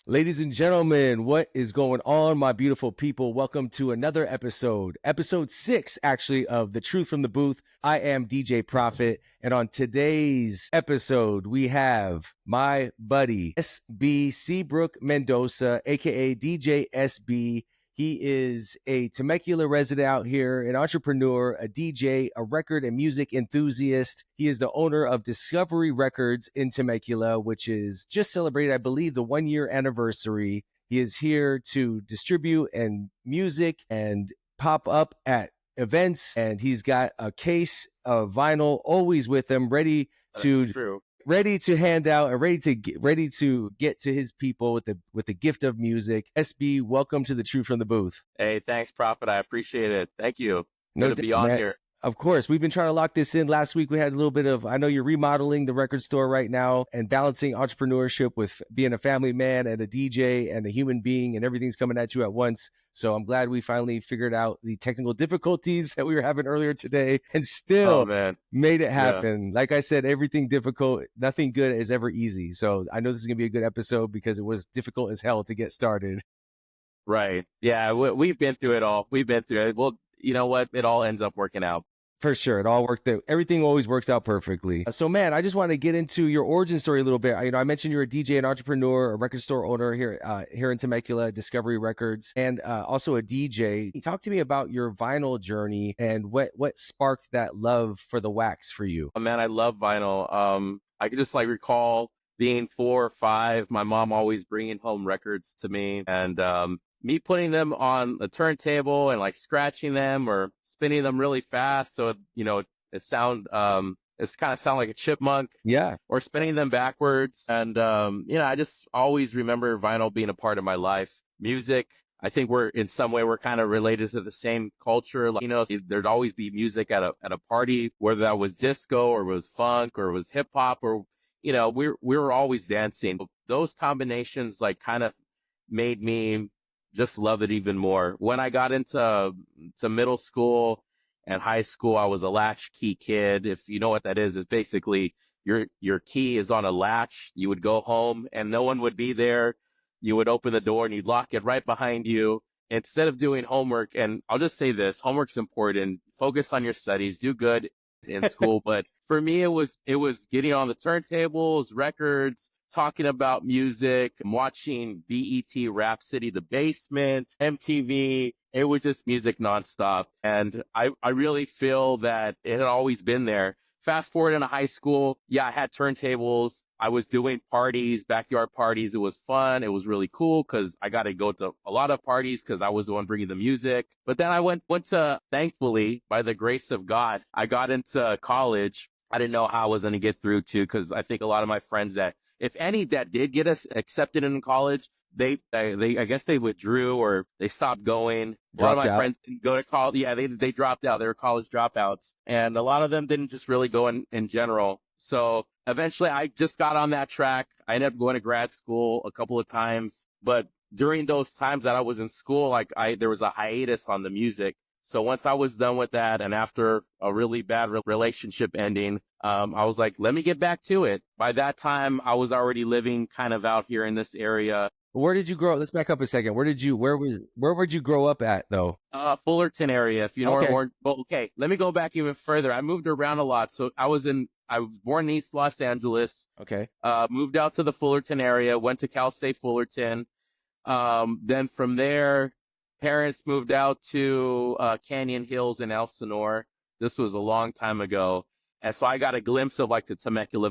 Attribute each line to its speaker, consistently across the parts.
Speaker 1: Ladies and gentlemen, what is going on, my beautiful people? Welcome to another episode 6, actually, of The Truth from the Booth. I am DJ Prophet, and on today's episode, we have my buddy, SB SEABROOK Mendoza, aka DJ SB. He is a Temecula resident out here, an entrepreneur, a DJ, a record and music enthusiast. He is the owner of Discovery Records in Temecula, which is just celebrated, I believe, the 1-year anniversary. He is here to distribute and music and pop up at events, and he's got a case of vinyl always with him, ready to hand out and ready to get to his people with the gift of music. SB, welcome to The Truth from the Booth.
Speaker 2: Hey, thanks, Prophet. I appreciate it. Thank you.
Speaker 1: No,
Speaker 2: Good to be on
Speaker 1: man.
Speaker 2: here.
Speaker 1: Of course, we've been trying to lock this in. Last week, we had a little bit of, I know you're remodeling the record store right now and balancing entrepreneurship with being a family man and a DJ and a human being, and everything's coming at you at once. So I'm glad we finally figured out the technical difficulties that we were having earlier today and still made it happen. Yeah. Like I said, everything difficult, nothing good is ever easy. So I know this is going to be a good episode because it was difficult as hell to get started.
Speaker 2: Right. Yeah, we've been through it all. We've been through it. Well, you know what? It all ends up working out.
Speaker 1: For sure. It all worked out. Everything always works out perfectly. So, man, I just want to get into your origin story a little bit. I mentioned you're a DJ, an entrepreneur, a record store owner here in Temecula, Discovery Records, and also a DJ. Talk to me about your vinyl journey and what sparked that love for the wax for you.
Speaker 2: Oh, man, I love vinyl. I could just recall being 4 or 5, my mom always bringing home records to me, and me putting them on a turntable and scratching them or spinning them really fast, so it's kind of sound like a chipmunk.
Speaker 1: Yeah.
Speaker 2: Or spinning them backwards, and I just always remember vinyl being a part of my life. Music, I think we're kind of related to the same culture. There'd always be music at a party, whether that was disco or was funk or was hip hop, or we were always dancing. Those combinations kind of made me just love it even more. When I got into middle school and high school, I was a latchkey kid. If you know what that is, it's basically your key is on a latch. You would go home and no one would be there. You would open the door and you'd lock it right behind you. Instead of doing homework, and I'll just say this, homework's important. Focus on your studies, do good in school. But for me, it was getting on the turntables, records, talking about music, watching BET Rhapsody, The Basement, MTV. It was just music nonstop. And I really feel that it had always been there. Fast forward into high school. Yeah, I had turntables. I was doing parties, backyard parties. It was fun. It was really cool because I got to go to a lot of parties because I was the one bringing the music. But then I went to, thankfully, by the grace of God, I got into college. I didn't know how I was going to get through to, because I think a lot of my friends that, if any, that did get us accepted in college, they I guess they withdrew or they stopped going. A lot of my friends didn't go to college. Yeah, they dropped out. They were college dropouts. And a lot of them didn't just really go in general. So eventually I just got on that track. I ended up going to grad school a couple of times. But during those times that I was in school, there was a hiatus on the music. So once I was done with that, and after a really bad relationship ending, I was like, let me get back to it. By that time, I was already living kind of out here in this area.
Speaker 1: Where did you grow up? Let's back up a second. Where would you grow up at, though?
Speaker 2: Fullerton area, if you know
Speaker 1: okay.
Speaker 2: Well, okay, let me go back even further. I moved around a lot. So I was born in East Los Angeles.
Speaker 1: Okay.
Speaker 2: Moved out to the Fullerton area, went to Cal State Fullerton. Then from there, parents moved out to Canyon Hills in Elsinore. This was a long time ago. And so I got a glimpse of the Temecula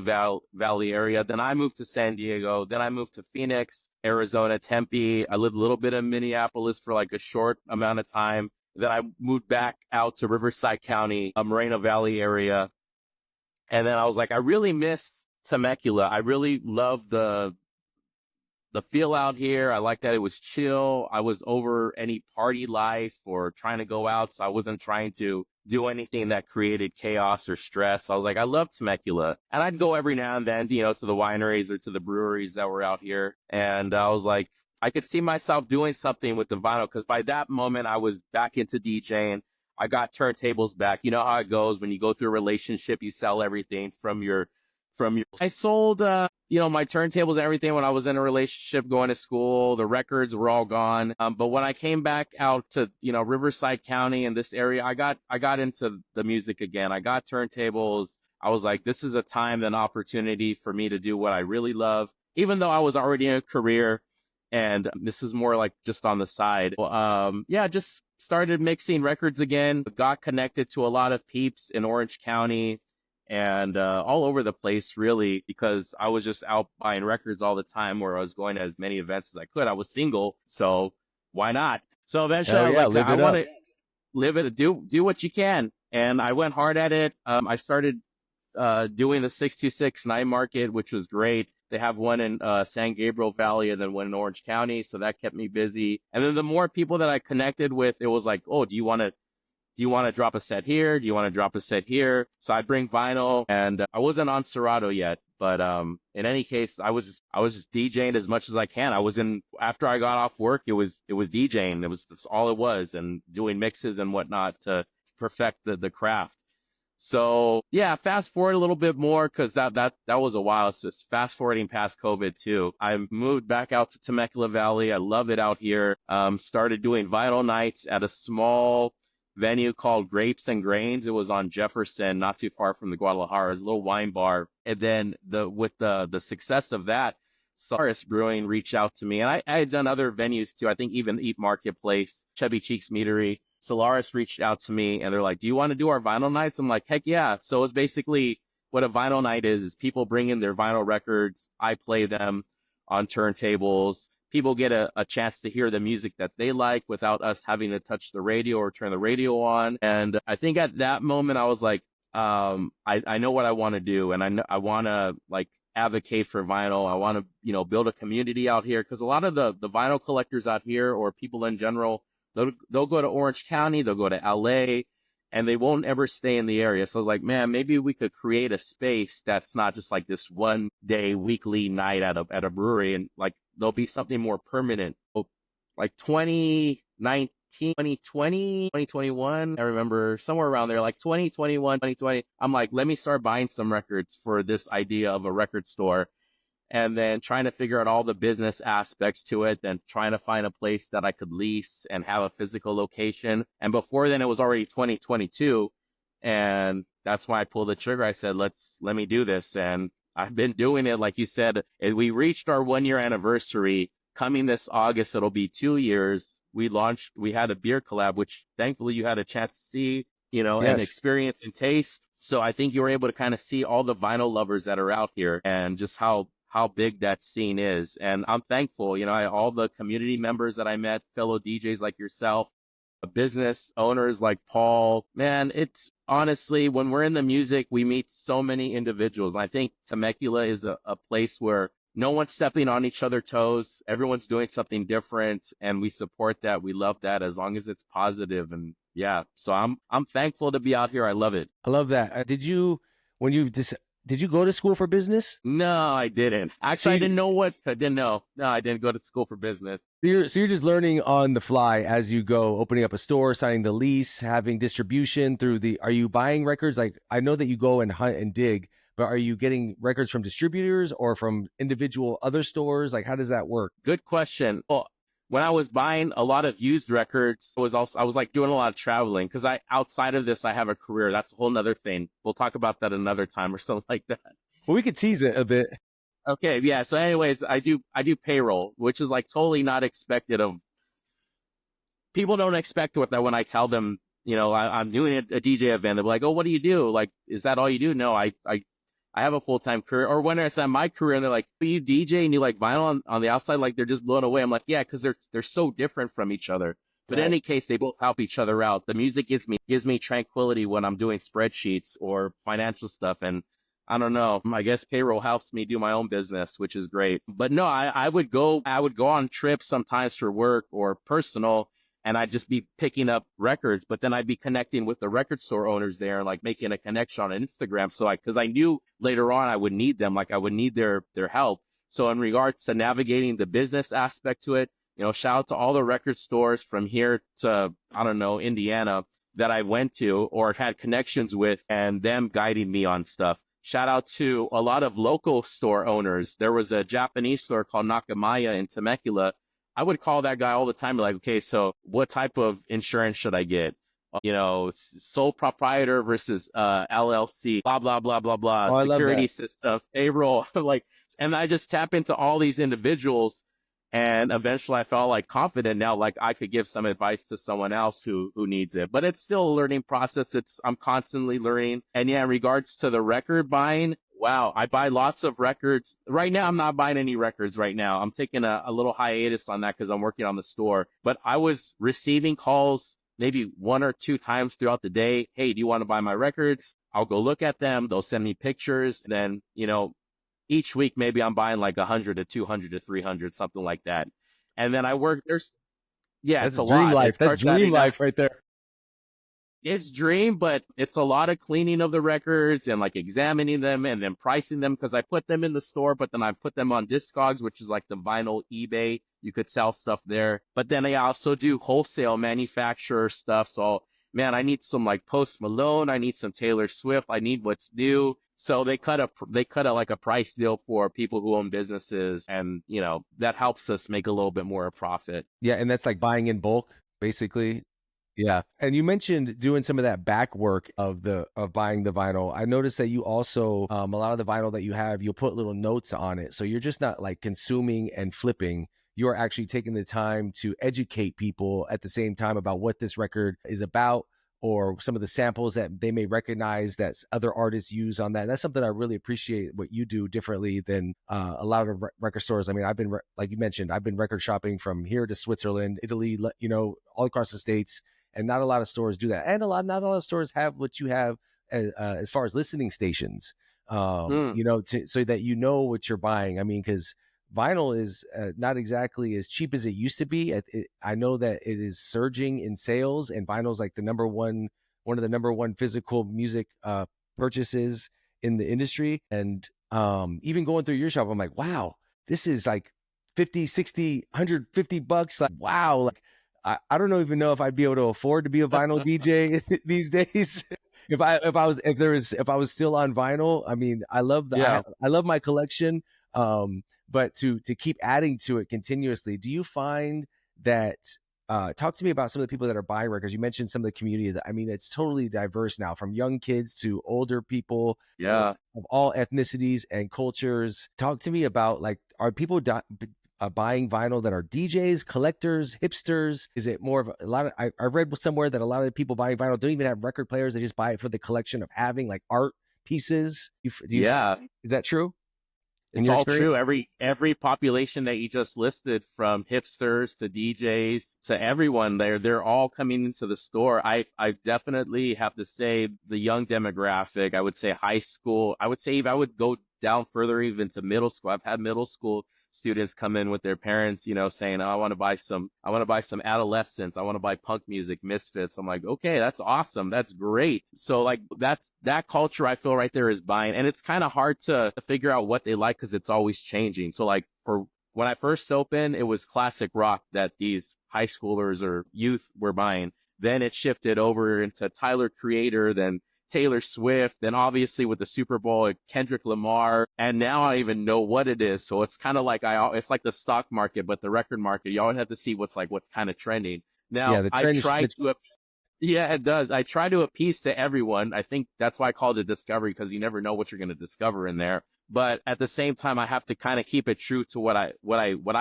Speaker 2: Valley area. Then I moved to San Diego. Then I moved to Phoenix, Arizona, Tempe. I lived a little bit in Minneapolis for a short amount of time. Then I moved back out to Riverside County, Moreno Valley area. And then I was like, I really miss Temecula. I really loved the feel out here. I liked that it was chill. I was over any party life or trying to go out, so I wasn't trying to do anything that created chaos or stress. I was like, I love Temecula. And I'd go every now and then, to the wineries or to the breweries that were out here. And I was like, I could see myself doing something with the vinyl, because by that moment I was back into DJing. I got turntables back. You know how it goes when you go through a relationship, you sell everything from your from you. I sold, my turntables and everything when I was in a relationship, going to school. The records were all gone. But when I came back out to, Riverside County and this area, I got into the music again. I got turntables. I was like, this is a time and opportunity for me to do what I really love, even though I was already in a career. And this is more like just on the side. Just started mixing records again, got connected to a lot of peeps in Orange County and all over the place, really, because I was just out buying records all the time, where I was going to as many events as I could. I was single, so why not? So eventually
Speaker 1: Hell
Speaker 2: I was
Speaker 1: yeah,
Speaker 2: like,
Speaker 1: live
Speaker 2: I
Speaker 1: it
Speaker 2: want
Speaker 1: up.
Speaker 2: to live it, do what you can. And I went hard at it. I started doing the 626 night market, which was great. They have one in San Gabriel Valley and then one in Orange County. So that kept me busy. And then the more people that I connected with, it was like, oh, do you want to drop a set here? Do you want to drop a set here? So I bring vinyl, and I wasn't on Serato yet, but in any case, I was just DJing as much as I can. I was in after I got off work, it was DJing. That's all it was, and doing mixes and whatnot to perfect the craft. So yeah, fast forward a little bit more, because that was a while. It's just fast forwarding past COVID too. I moved back out to Temecula Valley. I love it out here. Started doing vinyl nights at a small venue called Grapes and Grains. It was on Jefferson, not too far from the Guadalajara. It's a little wine bar. And then with the success of that, Solaris Brewing reached out to me, and I had done other venues too. I think even Eat Marketplace, Chubby Cheeks Meadery. Solaris reached out to me, and they're like, do you want to do our vinyl nights? I'm like, heck yeah. So it's basically what a vinyl night is people bring in their vinyl records. I play them on turntables. People get a chance to hear the music that they like without us having to touch the radio or turn the radio on. And I think at that moment, I was like, I know what I want to do. And I want to like advocate for vinyl. I want to, build a community out here, because a lot of the vinyl collectors out here, or people in general, they'll go to Orange County, they'll go to LA, and they won't ever stay in the area. So like, man, maybe we could create a space that's not just like this one day, weekly night at a brewery, and like there'll be something more permanent. Like 2019, 2020, 2021, I remember somewhere around there, like 2021, 2020. I'm like, let me start buying some records for this idea of a record store, and then trying to figure out all the business aspects to it, then trying to find a place that I could lease and have a physical location. And before then, it was already 2022. And that's why I pulled the trigger. I said, let me do this. And I've been doing it. Like you said, we reached our 1 year anniversary coming this August. It'll be 2 years. We had a beer collab, which thankfully you had a chance to see, and
Speaker 1: Yes.
Speaker 2: experience and taste. So I think you were able to kind of see all the vinyl lovers that are out here, and just how big that scene is. And I'm thankful, all the community members that I met, fellow DJs like yourself, business owners like Paul. Man, it's honestly, when we're in the music, we meet so many individuals. And I think Temecula is a place where no one's stepping on each other's toes. Everyone's doing something different, and we support that. We love that, as long as it's positive. And yeah, so I'm thankful to be out here. I love it.
Speaker 1: I love that. When you did you go to school for business?
Speaker 2: No, I didn't. Actually, I
Speaker 1: See,
Speaker 2: didn't know what. I didn't know. No, I didn't go to school for business.
Speaker 1: so you're just learning on the fly as you go, opening up a store, signing the lease, having distribution through are you buying records? Like, I know that you go and hunt and dig, but are you getting records from distributors or from individual other stores? Like, how does that work?
Speaker 2: Good question. Well, when I was buying a lot of used records, I was like doing a lot of traveling, because outside of this, I have a career. That's a whole nother thing. We'll talk about that another time or something like that.
Speaker 1: Well, we could tease it a bit.
Speaker 2: Okay, yeah. So anyways, I do payroll, which is like totally not expected of people. Don't expect what that when I tell them, I'm doing a DJ event. They're like, oh, what do you do? Like, is that all you do? No, I have a full-time career. Or when it's at my career and they're like, "Oh, you DJ and you like vinyl on the outside," like they're just blown away. I'm like, yeah, because they're so different from each other. But in
Speaker 1: Right.
Speaker 2: any case, they both help each other out. The music gives me tranquility when I'm doing spreadsheets or financial stuff. And I don't know, I guess payroll helps me do my own business, which is great. But no, I would go on trips sometimes for work or personal, and I'd just be picking up records, but then I'd be connecting with the record store owners there and like making a connection on Instagram. So because I knew later on I would need them, like I would need their help. So in regards to navigating the business aspect to it, shout out to all the record stores from here to, I don't know, Indiana, that I went to or had connections with, and them guiding me on stuff. shout out to a lot of local store owners. There was a Japanese store called Nakamaya in Temecula. I would call that guy all the time, like, okay, so what type of insurance should I get? Sole proprietor versus LLC, blah, blah, blah, blah, blah,
Speaker 1: Oh, I love
Speaker 2: security
Speaker 1: that.
Speaker 2: systems, payroll, like, and I just tap into all these individuals. And eventually I felt like confident now, like I could give some advice to someone else who needs it. But it's still a learning process. I'm constantly learning. And yeah, in regards to the record buying, wow, I buy lots of records. Right now, I'm not buying any records right now. I'm taking a little hiatus on that because I'm working on the store. But I was receiving calls maybe one or two times throughout the day. Hey, do you want to buy my records? I'll go look at them. They'll send me pictures. And then, each week, maybe I'm buying like 100 to 200 to 300, something like that. And then yeah,
Speaker 1: That's
Speaker 2: it's
Speaker 1: a
Speaker 2: a
Speaker 1: dream
Speaker 2: lot. It
Speaker 1: life. That's
Speaker 2: starts
Speaker 1: dream
Speaker 2: adding up.
Speaker 1: life right there.
Speaker 2: It's dream, but it's a lot of cleaning of the records and like examining them and then pricing them because I put them in the store, but then I put them on Discogs, which is like the vinyl eBay. You could sell stuff there. But then I also do wholesale manufacturer stuff. So man, I need some like Post Malone. I need some Taylor Swift. I need what's new. So they cut a like a price deal for people who own businesses, and that helps us make a little bit more of profit.
Speaker 1: Yeah, and that's like buying in bulk, basically. Yeah. And you mentioned doing some of that back work of buying the vinyl. I noticed that you also a lot of the vinyl that you have, you'll put little notes on it. So you're just not like consuming and flipping. You are actually taking the time to educate people at the same time about what this record is about, or some of the samples that they may recognize that other artists use on that. And that's something I really appreciate what you do differently than a lot of record stores. I mean, I've been, like you mentioned, I've been record shopping from here to Switzerland, Italy, all across the States. And not a lot of stores do that. And not a lot of stores have what you have as far as listening stations,
Speaker 2: Mm,
Speaker 1: so that you know what you're buying. I mean, because vinyl is not exactly as cheap as it used to be. I know that it is surging in sales, and vinyl is like one of the number one physical music purchases in the industry. And even going through your shop, I'm like, wow, this is like 50, 60, $150. Like, wow. Like, I don't even know if I'd be able to afford to be a vinyl DJ these days. If I was still on vinyl, I mean,
Speaker 2: yeah.
Speaker 1: I love my collection. But to keep adding to it continuously, do you find that talk to me about some of the people that are buying records? You mentioned some of the community that, I mean, it's totally diverse now, from young kids to older people
Speaker 2: Yeah.
Speaker 1: of all ethnicities and cultures. Talk to me about, like, are people buying vinyl that are DJs, collectors, hipsters? Is it more of a lot of, I read somewhere that a lot of people buying vinyl don't even have record players. They just buy it for the collection of having like art pieces.
Speaker 2: Yeah.
Speaker 1: Is that true in
Speaker 2: It's
Speaker 1: your
Speaker 2: all true.
Speaker 1: experience?
Speaker 2: Every population that you just listed, from hipsters to DJs to everyone, they're all coming into the store. I definitely have to say the young demographic. I would say high school. I would say if I would go down further even to middle school. I've had middle school students come in with their parents, saying, "Oh, I want to buy some Adolescents. I want to buy punk music, Misfits." I'm like, "Okay, that's awesome. That's great." So like that culture I feel right there is buying, and it's kind of hard to figure out what they like because it's always changing. So like for when I first opened, it was classic rock that these high schoolers or youth were buying. Then it shifted over into Tyler Creator, then Taylor Swift, then obviously with the Super Bowl, Kendrick Lamar, and now I even know what it is. So it's kind of like it's like the stock market, but the record market. You always have to see what's kind of trending.
Speaker 1: Yeah,
Speaker 2: Now
Speaker 1: the
Speaker 2: I
Speaker 1: trend is
Speaker 2: try to, yeah, it does. I try to appease to everyone. I think that's why I called it discovery, because you never know what you're going to discover in there. But at the same time, I have to kind of keep it true to what I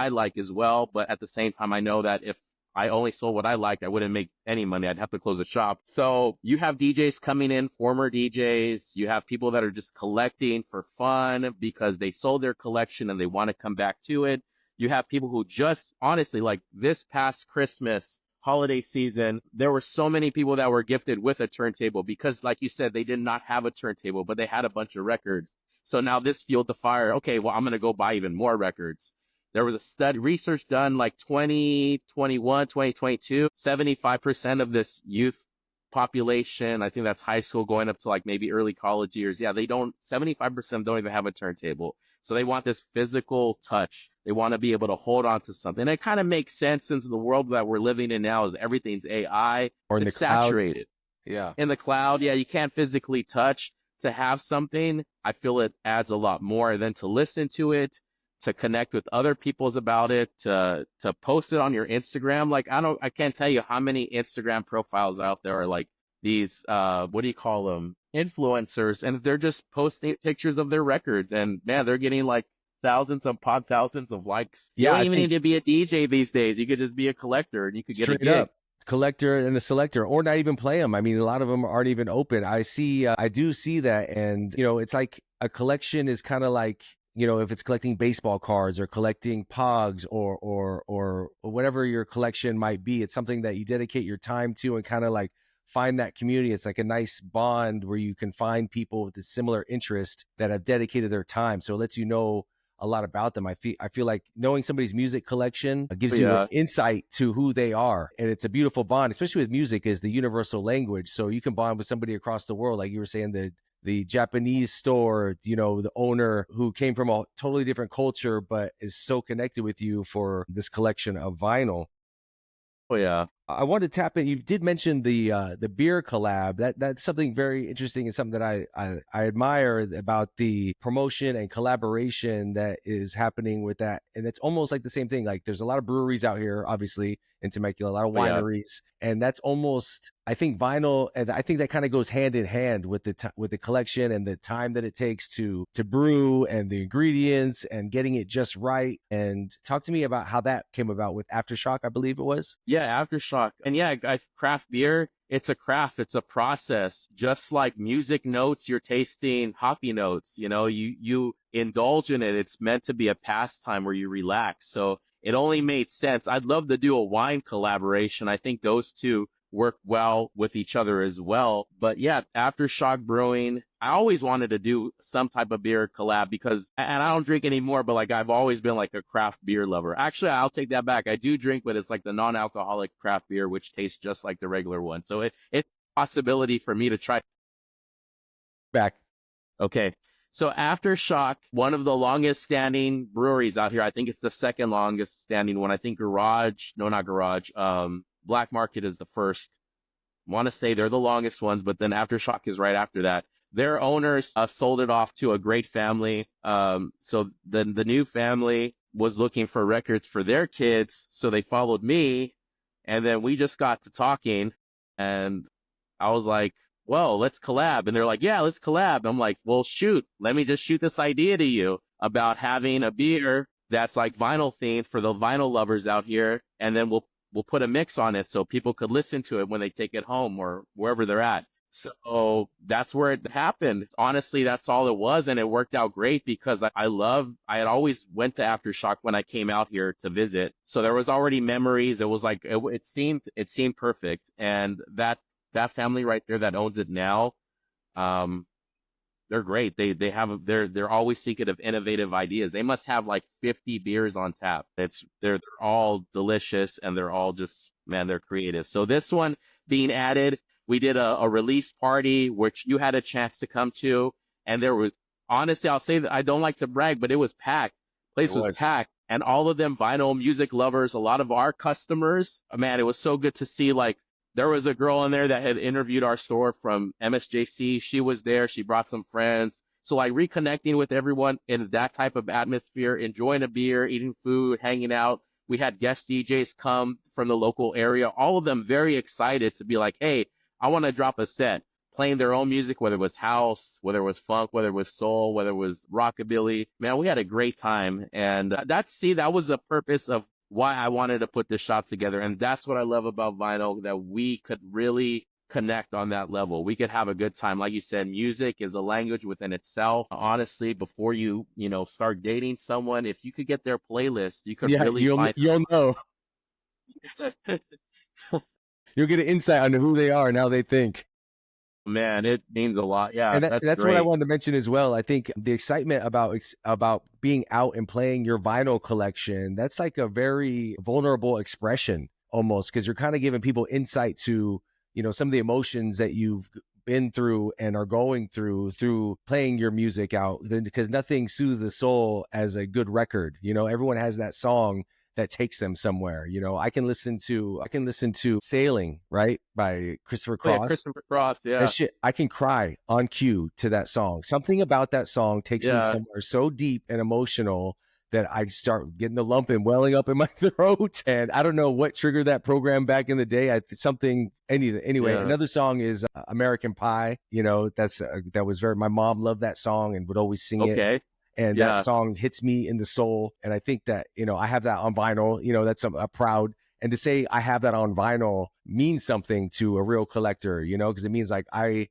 Speaker 2: like as well. But at the same time, I know that if I only sold what I liked, I wouldn't make any money. I'd have to close the shop. So you have DJs coming in, former DJs. You have people that are just collecting for fun because they sold their collection and they want to come back to it. You have people who just honestly, like this past Christmas holiday season, there were so many people that were gifted with a turntable because, like you said, they did not have a turntable, but they had a bunch of records. So now this fueled the fire. Okay, well, I'm going to go buy even more records. There was a study, research done like 2021, 2022, 75% of this youth population, I think that's high school going up to like maybe early college years. Yeah, 75% don't even have a turntable. So they want this physical touch. They want to be able to hold on to something. And it kind of makes sense since the world that we're living in now is everything's AI.
Speaker 1: or in the
Speaker 2: It's
Speaker 1: cloud.
Speaker 2: saturated
Speaker 1: Yeah.
Speaker 2: in the cloud. Yeah, you can't physically touch. to have something, I feel it adds a lot more than to listen to it, to connect with other people's about it, to post it on your Instagram. Like I can't tell you how many Instagram profiles out there are like these what do you call them? Influencers, and they're just posting pictures of their records, and man, they're getting like thousands of likes. You
Speaker 1: Yeah,
Speaker 2: don't
Speaker 1: I
Speaker 2: even
Speaker 1: think
Speaker 2: need to be a DJ these days. You could just be a collector and you could get a
Speaker 1: straight
Speaker 2: gig.
Speaker 1: up collector and the selector, or not even play them. I mean, a lot of them aren't even open. I do see that. And, it's like a collection is kind of like, if it's collecting baseball cards or collecting pogs or whatever your collection might be, it's something that you dedicate your time to and kind of like find that community. It's like a nice bond where you can find people with a similar interest that have dedicated their time. So it lets you know a lot about them. I feel like knowing somebody's music collection gives you an
Speaker 2: Yeah.
Speaker 1: insight to who they are, and it's a beautiful bond, especially with music is the universal language. So you can bond with somebody across the world, like you were saying, the Japanese store, the owner who came from a totally different culture but is so connected with you for this collection of vinyl.
Speaker 2: Oh yeah.
Speaker 1: I wanted to tap in. You did mention the beer collab. That's something very interesting and something that I admire about the promotion and collaboration that is happening with that. And it's almost like the same thing. Like there's a lot of breweries out here, obviously in Temecula, a lot of
Speaker 2: Oh yeah.
Speaker 1: wineries, and that's almost, I think, vinyl. And I think that kind of goes hand in hand with with the collection and the time that it takes to brew and the ingredients and getting it just right. And talk to me about how that came about with Aftershock, I believe it was.
Speaker 2: Yeah, aftershock. And yeah, craft beer, it's a craft, it's a process. Just like music notes, you're tasting hoppy notes. You indulge in it. It's meant to be a pastime where you relax. So it only made sense. I'd love to do a wine collaboration. I think those two work well with each other as well. But yeah, Aftershock Brewing, I always wanted to do some type of beer collab because, and I don't drink anymore, but like I've always been like a craft beer lover. Actually, I'll take that back. I do drink, but it's like the non-alcoholic craft beer, which tastes just like the regular one. So it's a possibility for me to try.
Speaker 1: Back.
Speaker 2: Okay. So Aftershock, one of the longest standing breweries out here. I think it's the second longest standing one. I think no, not Garage. Black Market is the first. Want to say they're the longest ones, but then Aftershock is right after that. Their owners sold it off to a great family. So then the new family was looking for records for their kids. So they followed me, and then we just got to talking, and I was like, "Whoa, let's collab." And they're like, "Yeah, let's collab." I'm like, "Well, shoot, let me just shoot this idea to you about having a beer that's like vinyl themed for the vinyl lovers out here, and then we'll put a mix on it so people could listen to it when they take it home or wherever they're at." So that's where it happened. Honestly, that's all it was. And it worked out great because I had always went to Aftershock when I came out here to visit. So there was already memories. It was like, it seemed perfect. And that family right there that owns it now, um, they're great. They're always seeking of innovative ideas. They must have like 50 beers on tap. They're all delicious and they're all just, man, they're creative. So this one being added, we did a release party which you had a chance to come to, and there was, honestly, I'll say that I don't like to brag, but it was packed.
Speaker 1: It
Speaker 2: Place was
Speaker 1: was.
Speaker 2: packed, and all of them vinyl music lovers, a lot of our customers. Man, it was so good to see. Like there was a girl in there that had interviewed our store from MSJC. She was there. She brought some friends. So like reconnecting with everyone in that type of atmosphere, enjoying a beer, eating food, hanging out. We had guest DJs come from the local area, all of them very excited to be like, "Hey, I want to drop a set," playing their own music, whether it was house, whether it was funk, whether it was soul, whether it was rockabilly. Man, we had a great time. And that was the purpose of why I wanted to put this shop together. And that's what I love about vinyl, that we could really connect on that level. We could have a good time. Like you said, music is a language within itself. Honestly, before start dating someone, if you could get their playlist, you could
Speaker 1: Yeah,
Speaker 2: really find
Speaker 1: you'll know. You'll get an insight on who they are and how they think.
Speaker 2: man, it means a lot. Yeah,
Speaker 1: And
Speaker 2: that's
Speaker 1: that's what I
Speaker 2: great.
Speaker 1: wanted to mention as well. I think the excitement about being out and playing your vinyl collection, that's like a very vulnerable expression almost, because you're kind of giving people insight to, some of the emotions that you've been through and are going through playing your music out. Because nothing soothes the soul as a good record. Everyone has that song that takes them somewhere. I can listen to Sailing, right, by Christopher
Speaker 2: Oh yeah,
Speaker 1: Cross.
Speaker 2: Christopher Cross.
Speaker 1: That
Speaker 2: Yeah,
Speaker 1: shit, I can cry on cue to that song. Something about that song takes me
Speaker 2: yeah,
Speaker 1: somewhere so deep and emotional that I start getting the lump and welling up in my throat. And I don't know what triggered that program back in the day. Anyway,
Speaker 2: yeah.
Speaker 1: another song is American Pie. That was my mom loved that song and would always sing it.
Speaker 2: Okay.
Speaker 1: And that
Speaker 2: Yeah.
Speaker 1: song hits me in the soul. And I think that, I have that on vinyl, that's a proud, and to say I have that on vinyl means something to a real collector, because it means like I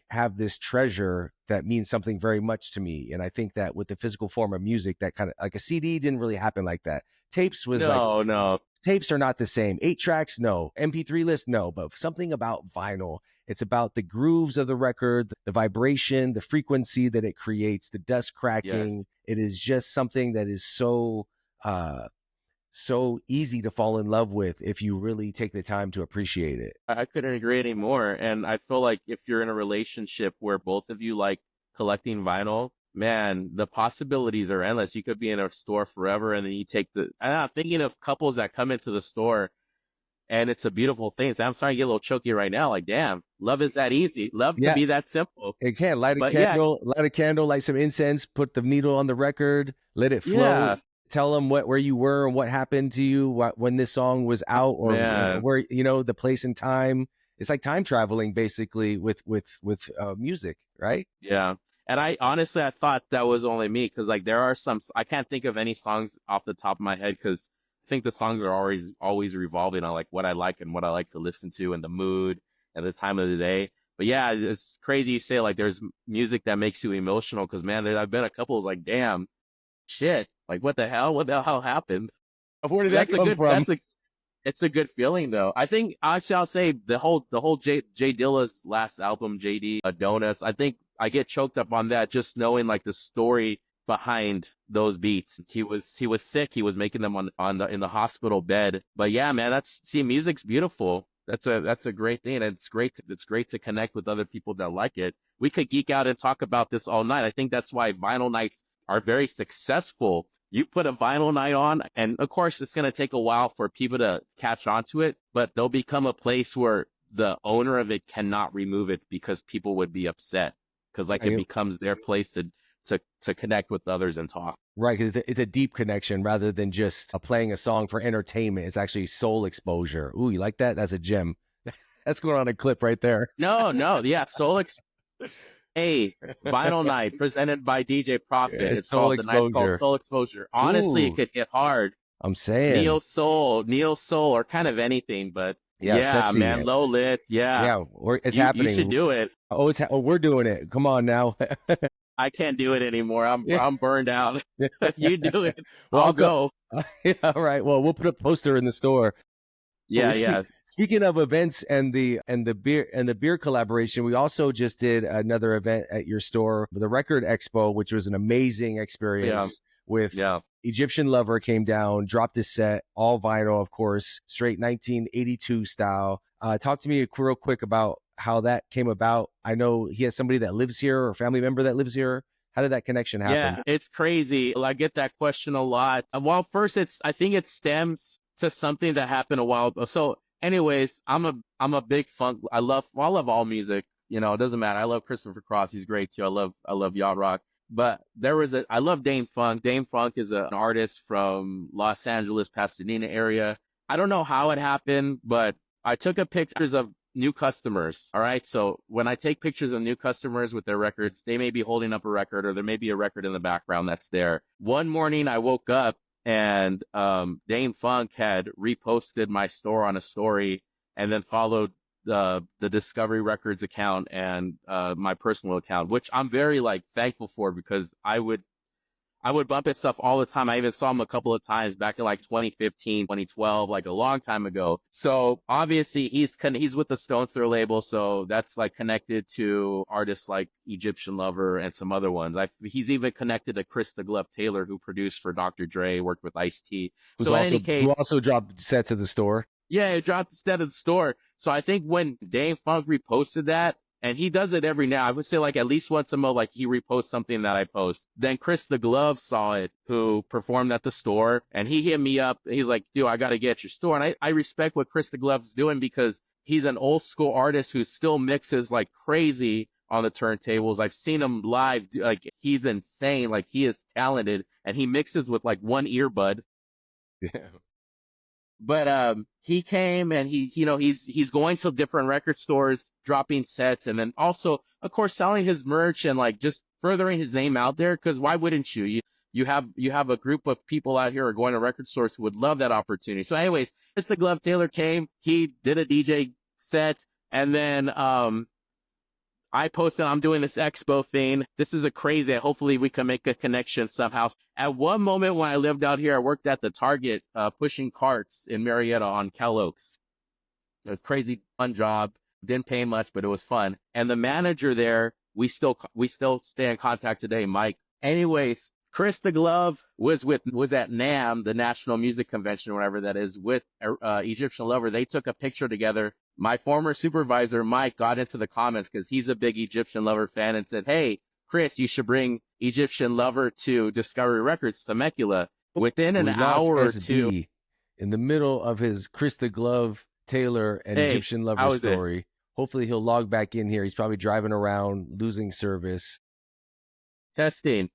Speaker 1: have this treasure that means something very much to me. And I think that with the physical form of music, that kind of like a CD didn't really happen like that. Tapes was like,
Speaker 2: No, no.
Speaker 1: tapes are not the same. 8 tracks, no. MP3 list, no. But something about vinyl, it's about the grooves of the record, the vibration, the frequency that it creates, the dust
Speaker 2: Yes.
Speaker 1: cracking. It is just something that is so easy to fall in love with if you really take the time to appreciate it.
Speaker 2: I couldn't agree anymore. And I feel like if you're in a relationship where both of you like collecting vinyl, man, the possibilities are endless. You could be in a store forever and then you take and I'm thinking of couples that come into the store and it's a beautiful thing. So I'm starting to get a little choky right now. Like, damn, love is that easy. Love can
Speaker 1: Yeah,
Speaker 2: be that simple.
Speaker 1: it can. Light a
Speaker 2: But yeah,
Speaker 1: candle, light some incense, put the needle on the record, let it float.
Speaker 2: yeah,
Speaker 1: Tell them where you were and what happened to you when this song was out, or
Speaker 2: man,
Speaker 1: where the place and time. It's like time traveling, basically, with music, right?
Speaker 2: yeah. And I honestly, I thought that was only me because like there are some, I can't think of any songs off the top of my head because I think the songs are always revolving on like what I like and what I like to listen to and the mood and the time of the day. But yeah, it's crazy you say like there's music that makes you emotional because man, I've been a couple like, damn, shit, like what the hell happened?
Speaker 1: Where did
Speaker 2: But
Speaker 1: that come from?
Speaker 2: it's a good feeling though. I think actually I'll say the whole Jay Dilla's last album, JD Donuts. I think I get choked up on that just knowing like the story behind those beats. He was sick. He was making them in the hospital bed. But yeah, man, music's beautiful. That's a great thing. And it's great to connect with other people that like it. We could geek out and talk about this all night. I think that's why vinyl nights are very successful. You put a vinyl night on, and of course, it's going to take a while for people to catch on to it, but they'll become a place where the owner of it cannot remove it because people would be upset because like it becomes their place to connect with others and talk.
Speaker 1: Right, because it's a deep connection rather than just playing a song for entertainment. It's actually soul exposure. Ooh, you like that? That's a gem. That's going on a clip right there.
Speaker 2: No, yeah, Hey, Vinyl Night presented by DJ Profit.
Speaker 1: It's
Speaker 2: It's
Speaker 1: soul
Speaker 2: called the night called
Speaker 1: exposure.
Speaker 2: Soul Exposure. Honestly, it
Speaker 1: Ooh,
Speaker 2: could hit hard.
Speaker 1: I'm saying,
Speaker 2: Neo soul, or kind of anything. But
Speaker 1: yeah,
Speaker 2: yeah,
Speaker 1: sexy.
Speaker 2: man, low lit. Yeah,
Speaker 1: Yeah, it's
Speaker 2: you should
Speaker 1: happening.
Speaker 2: do it.
Speaker 1: We're doing it. Come on now.
Speaker 2: I can't do it anymore.
Speaker 1: Yeah.
Speaker 2: I'm burned out. You do it.
Speaker 1: Well,
Speaker 2: I'll
Speaker 1: I'll go.
Speaker 2: go.
Speaker 1: Yeah, all right. Well, we'll put a poster in the store.
Speaker 2: Yeah, yeah,
Speaker 1: Speaking of events and the beer collaboration, we also just did another event at your store, the Record Expo, which was an amazing
Speaker 2: yeah,
Speaker 1: experience. With
Speaker 2: yeah.
Speaker 1: Egyptian Lover came down, dropped his set, all vinyl, of course, straight 1982 style. Talk to me real quick about how that came about. I know he has somebody that lives here or a family member that lives here. How did that connection happen?
Speaker 2: Yeah, it's crazy. I get that question a lot. Well, first, I think it stems to something that happened a while ago. So, anyways, I'm a big funk. I love all music. It doesn't matter. I love Christopher Cross. He's great too. I love yacht rock. But I love Dane Funk. Dane Funk is an artist from Los Angeles, Pasadena area. I don't know how it happened, but I took pictures of new customers. All right. So when I take pictures of new customers with their records, they may be holding up a record or there may be a record in the background that's there. One morning I woke up and Dane Funk had reposted my store on a story and then followed the Discovery Records account and my personal account, which I'm very thankful for because I would bump his stuff all the time. I even saw him a couple of times back in 2015, 2012, like a long time ago. So obviously he's with the Stone Throw label. So that's connected to artists like Egyptian Lover and some other ones. He's even connected to Chris the Glove Taylor, who produced for Dr. Dre, worked with Ice-T. So in any case,
Speaker 1: who also dropped sets at the store.
Speaker 2: yeah, it dropped instead of the store. So I think when Dane Funk reposted that, And he does it every now. I would say like at least once a month, like he reposts something that I post. Then Chris the Glove saw it, who performed at the store, and he hit me up. He's like, dude, I got to get at your store. And I respect what Chris the Glove's doing because he's an old school artist who still mixes like crazy on the turntables. I've seen him live. Like he's insane. Like he is talented and he mixes with like one earbud.
Speaker 1: Yeah.
Speaker 2: But he came and he's going to different record stores, dropping sets, and then also, of course, selling his merch and like just furthering his name out there. Because why wouldn't you? You have a group of people out here who are going to record stores who would love that opportunity. So, anyways, Chris the Glove Taylor came. He did a DJ set, and then I posted, I'm doing this expo thing. This is a crazy, hopefully we can make a connection somehow. At one moment when I lived out here, I worked at the Target, pushing carts in Marietta on Cal Oaks. It was a crazy fun job. Didn't pay much, but it was fun. And the manager there, we still stay in contact today, Mike. Anyways, Chris the Glove was at NAMM, the National Music Convention, or whatever that is, with Egyptian Lover. They took a picture together. My former supervisor, Mike, got into the comments because he's a big Egyptian Lover fan and said, hey, Chris, you should bring Egyptian Lover to Discovery Records, Temecula. Within an hour or two.
Speaker 1: In the middle of his Chris the Glove, Taylor, and Egyptian Lover story. Hopefully he'll log back in here. He's probably driving around, losing service.
Speaker 2: Testing.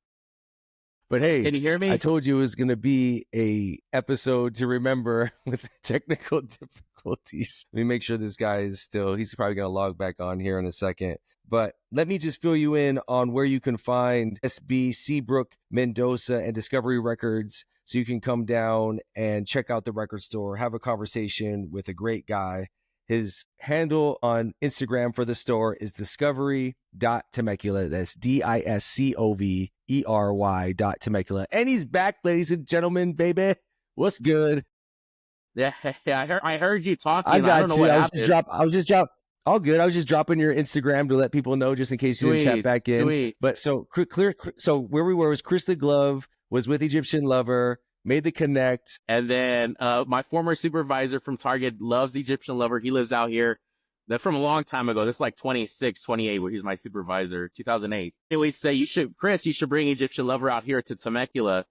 Speaker 1: But hey,
Speaker 2: can you hear me?
Speaker 1: I told you it was going to be a episode to remember with technical difficulties. Let me make sure this guy is still, he's probably going to log back on here in a second. But let me just fill you in on where you can find SB, SEABROOK, Mendoza, and Discovery Records. So you can come down and check out the record store, have a conversation with a great guy. His handle on Instagram for the store is discovery.temecula. That's DISCOVERY.temecula. And he's back, ladies and gentlemen, baby. What's good?
Speaker 2: Yeah, I heard you talking.
Speaker 1: I
Speaker 2: don't know
Speaker 1: you.
Speaker 2: What
Speaker 1: I was
Speaker 2: happened.
Speaker 1: just dropping. All good. I was just dropping your Instagram to let people know, just in case you didn't chat back in.
Speaker 2: Sweet.
Speaker 1: But so clear. So where we were was Chris the Glove was with Egyptian Lover, made the connect.
Speaker 2: And then my former supervisor from Target loves Egyptian Lover. He lives out here. That's from a long time ago. This is like 26, 28, where he's my supervisor, 2008. They always say, Chris, you should bring Egyptian Lover out here to Temecula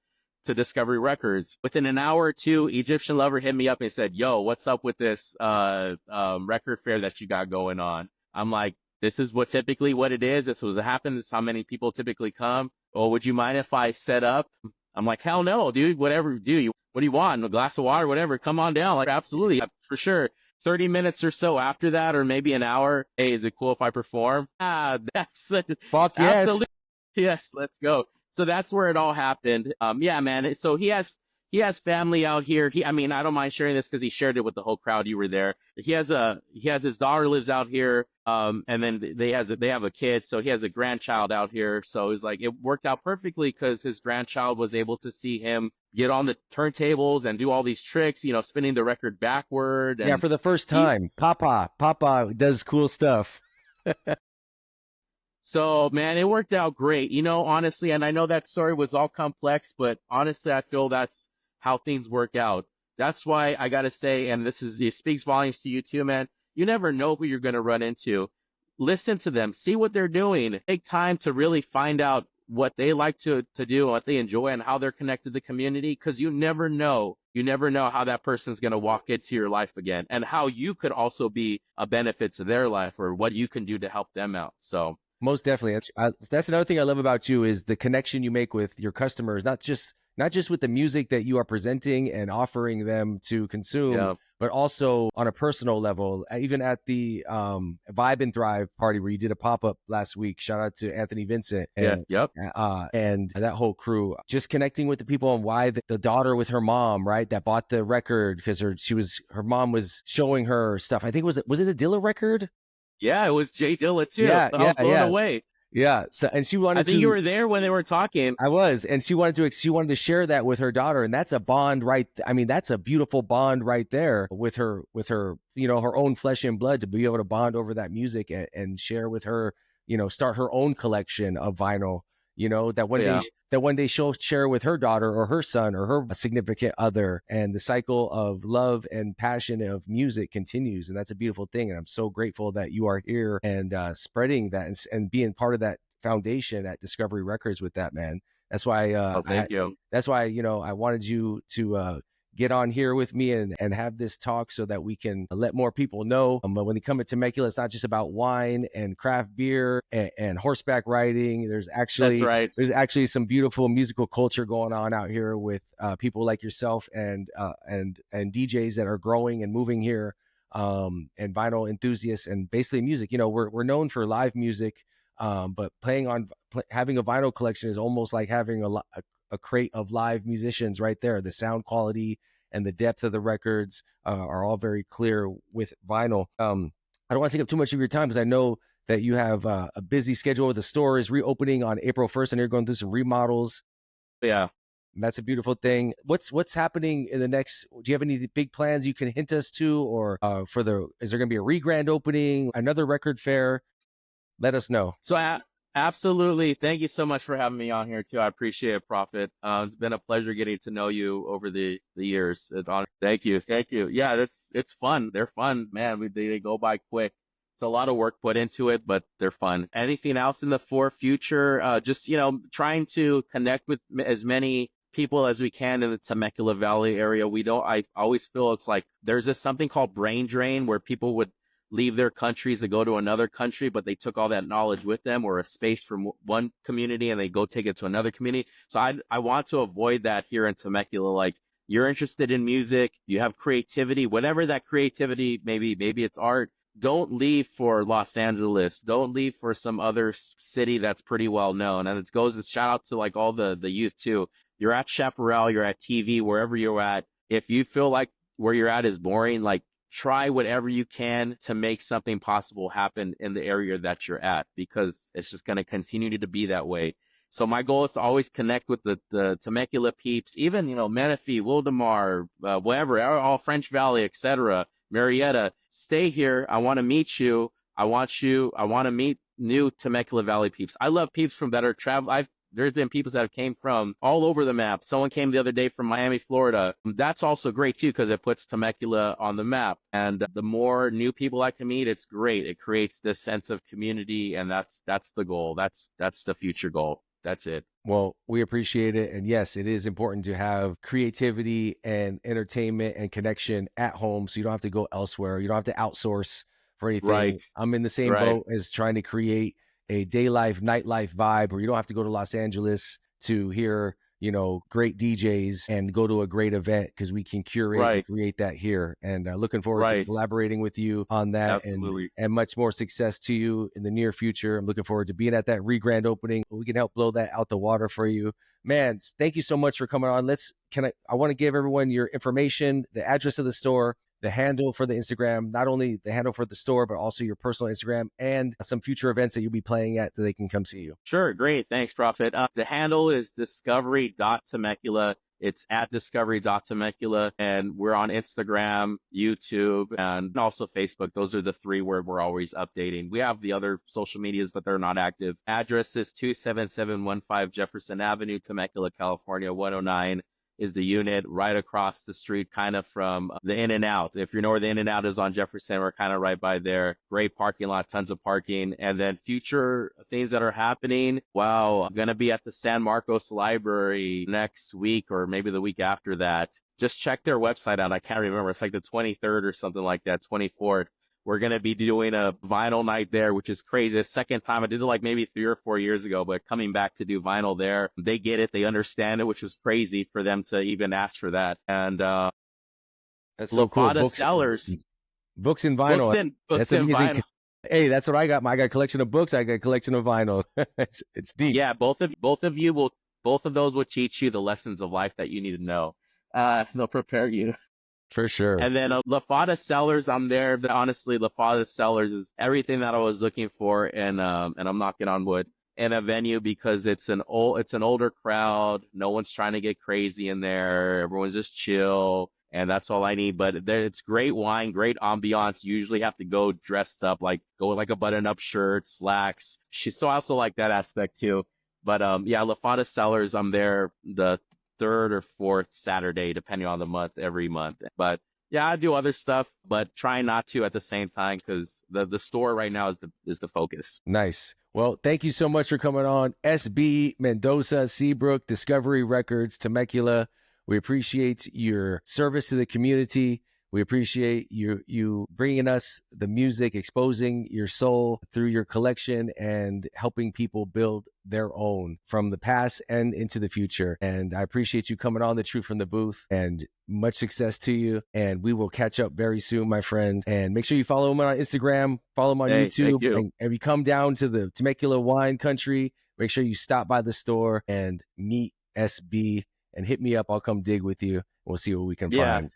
Speaker 2: to Discovery Records. Within an hour or two, Egyptian Lover hit me up and said, yo, what's up with this record fair that you got going on? I'm like, this is typically what it is. This was what happens. This is how many people typically come. Oh, would you mind if I set up? I'm like, hell no, dude, whatever. What do you want? A glass of water, whatever. Come on down. Like, absolutely, for sure. 30 minutes or so after that, or maybe an hour. Hey, is it cool if I perform?
Speaker 1: Fuck yes.
Speaker 2: Absolutely. Yes, let's go. So that's where it all happened. Yeah, man. So he has family out here. I don't mind sharing this because he shared it with the whole crowd. You were there. He has his daughter lives out here. And then they have a kid. So he has a grandchild out here. So it's like, it worked out perfectly because his grandchild was able to see him get on the turntables and do all these tricks, spinning the record backward. And
Speaker 1: yeah, for the first time. Papa does cool stuff.
Speaker 2: So, man, it worked out great, honestly. And I know that story was all complex, but honestly, I feel that's how things work out. That's why I got to say, and it speaks volumes to you too, man. You never know who you're going to run into. Listen to them, see what they're doing. Take time to really find out what they like to do, what they enjoy, and how they're connected to the community. Because you never know how that person's going to walk into your life again, and how you could also be a benefit to their life, or what you can do to help them out. So
Speaker 1: most definitely. That's another thing I love about you is the connection you make with your customers, not just with the music that you are presenting and offering them to consume, but also on a personal level. Even at the Vibe and Thrive party where you did a pop-up last week, shout out to Anthony Vincent and that whole crew, just connecting with the people on why the daughter with her mom, right, that bought the record because her mom was showing her stuff. I think was it a Dilla record?
Speaker 2: Yeah, it was Jay Dilla too.
Speaker 1: Yeah,
Speaker 2: I was blown away.
Speaker 1: Yeah. So, and she wanted to.
Speaker 2: I think you were there when they were talking.
Speaker 1: I was, and she wanted to share that with her daughter, and that's a bond, right? I mean, that's a beautiful bond right there with her, her own flesh and blood, to be able to bond over that music and share with her, start her own collection of vinyl. that one day
Speaker 2: Yeah.
Speaker 1: she'll share with her daughter or her son or her significant other, and the cycle of love and passion of music continues. And that's a beautiful thing. And I'm so grateful that you are here and spreading that and being part of that foundation at Discovery Records with that, man. That's why
Speaker 2: Oh, thank you.
Speaker 1: I wanted you to get on here with me and have this talk so that we can let more people know. But when they come to Temecula, it's not just about wine and craft beer and horseback riding.
Speaker 2: That's right.
Speaker 1: There's actually some beautiful musical culture going on out here with people like yourself and DJs that are growing and moving here, and vinyl enthusiasts and basically music. We're known for live music, but having a vinyl collection is almost like having a crate of live musicians right there. The sound quality and the depth of the records are all very clear with vinyl. I don't want to take up too much of your time because I know that you have a busy schedule. The store is reopening on April 1st and you're going through some remodels.
Speaker 2: Yeah.
Speaker 1: And that's a beautiful thing. What's happening in the next? Do you have any big plans you can hint us to, or is there going to be a re-grand opening, another record fair? Let us know.
Speaker 2: So absolutely. Thank you so much for having me on here too. I appreciate it, Prophet. It's been a pleasure getting to know you over the years. Thank you. Thank you. Yeah, it's fun. They're fun, man. They go by quick. It's a lot of work put into it, but they're fun. Anything else in the future? Just, trying to connect with as many people as we can in the Temecula Valley area. I always feel it's like there's something called brain drain where people would leave their countries to go to another country, but they took all that knowledge with them, or a space from one community and they go take it to another community. So I want to avoid that here in Temecula. Like, you're interested in music, you have creativity, whatever that creativity maybe it's art. Don't leave for Los Angeles. Don't leave for some other city that's pretty well known. And it goes to shout out to like all the youth too. You're at Chaparral, you're at TV, wherever you're at. If you feel like where you're at is boring, like, try whatever you can to make something possible happen in the area that you're at, because it's just going to continue to be that way. So my goal is to always connect with the Temecula peeps, even, Menifee, Wildemar, whatever, all French Valley, etc., Marietta. Stay here. I want to meet you. I want to meet new Temecula Valley peeps. I love peeps from that are travel. There's been people that have came from all over the map. Someone came the other day from Miami, Florida. That's also great too, because it puts Temecula on the map. And the more new people I can meet, it's great. It creates this sense of community, and that's the goal. That's the future goal. That's it.
Speaker 1: Well, we appreciate it. And yes, it is important to have creativity and entertainment and connection at home, so you don't have to go elsewhere. You don't have to outsource for anything.
Speaker 2: Right.
Speaker 1: I'm in the same boat as trying to create a day life, nightlife vibe where you don't have to go to Los Angeles to hear, great DJs and go to a great event, because we can curate and create that here. And looking forward to collaborating with you on that.
Speaker 2: Absolutely.
Speaker 1: And much more success to you in the near future. I'm looking forward to being at that re-grand opening. We can help blow that out the water for you. Man, thank you so much for coming on. I want to give everyone your information, the address of the store, the handle for the Instagram, not only the handle for the store, but also your personal Instagram, and some future events that you'll be playing at so they can come see you.
Speaker 2: Sure. Great. Thanks, Prophet. The handle is discovery.temecula. It's at discovery.temecula. And we're on Instagram, YouTube, and also Facebook. Those are the three where we're always updating. We have the other social medias, but they're not active. Address is 27715 Jefferson Avenue, Temecula, California, 109. Is the unit, right across the street, kind of from the In-N-Out. If you know where the In-N-Out is on Jefferson, we're kind of right by there. Great parking lot, tons of parking. And then future things that are happening. Wow, I'm going to be at the San Marcos Library next week, or maybe the week after that. Just check their website out. I can't remember. It's like the 23rd or something like that, 24th. We're going to be doing a vinyl night there, which is crazy. The second time I did it like maybe 3 or 4 years ago, but coming back to do vinyl there, they get it. They understand it, which was crazy for them to even ask for that. And
Speaker 1: that's so cool. Books and vinyl. That's amazing. Vinyl. Hey, that's what I got. I got a collection of books. I got a collection of vinyl. it's deep.
Speaker 2: Yeah, both of those will teach you the lessons of life that you need to know. They'll prepare you.
Speaker 1: For sure.
Speaker 2: And then La Fada Cellars, I'm there. But honestly, La Fada Cellars is everything that I was looking for, and I'm knocking on wood, in a venue, because it's an older crowd. No one's trying to get crazy in there. Everyone's just chill, and that's all I need. But it's great wine, great ambiance. You usually have to go dressed up, go with like a button-up shirt, slacks. So I also like that aspect too. But yeah, La Fada Cellars, I'm there the third or fourth Saturday, depending on the month, every month. But yeah, I do other stuff, but try not to at the same time because the store right now is the focus.
Speaker 1: Nice. Well, thank you so much for coming on. SB Mendoza, Seabrook, Discovery Records, Temecula. We appreciate your service to the community. We appreciate you bringing us the music, exposing your soul through your collection, and helping people build their own from the past and into the future. And I appreciate you coming on The Truth from the Booth, and much success to you. And we will catch up very soon, my friend. And make sure you follow him on Instagram, follow him on
Speaker 2: Hey, thank
Speaker 1: YouTube.
Speaker 2: you.
Speaker 1: And if you come down to the Temecula wine country, make sure you stop by the store and meet SB and hit me up. I'll come dig with you. We'll see what we can
Speaker 2: Yeah.
Speaker 1: find.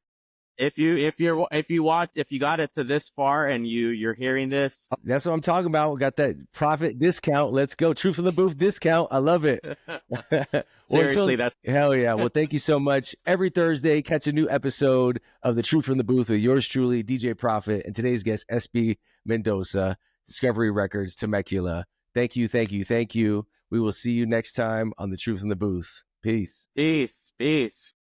Speaker 2: If you got it to this far and you're hearing this,
Speaker 1: That's what I'm talking about. We got that profit discount. Let's go. Truth of the Booth discount. I love it. Well,
Speaker 2: seriously, that's
Speaker 1: hell yeah. Well, thank you so much. Every Thursday, catch a new episode of The Truth from the Booth with yours truly, DJ Profit, and today's guest, SB Mendoza, Discovery Records, Temecula. Thank you, thank you, thank you. We will see you next time on The Truth from the Booth. Peace.
Speaker 2: peace.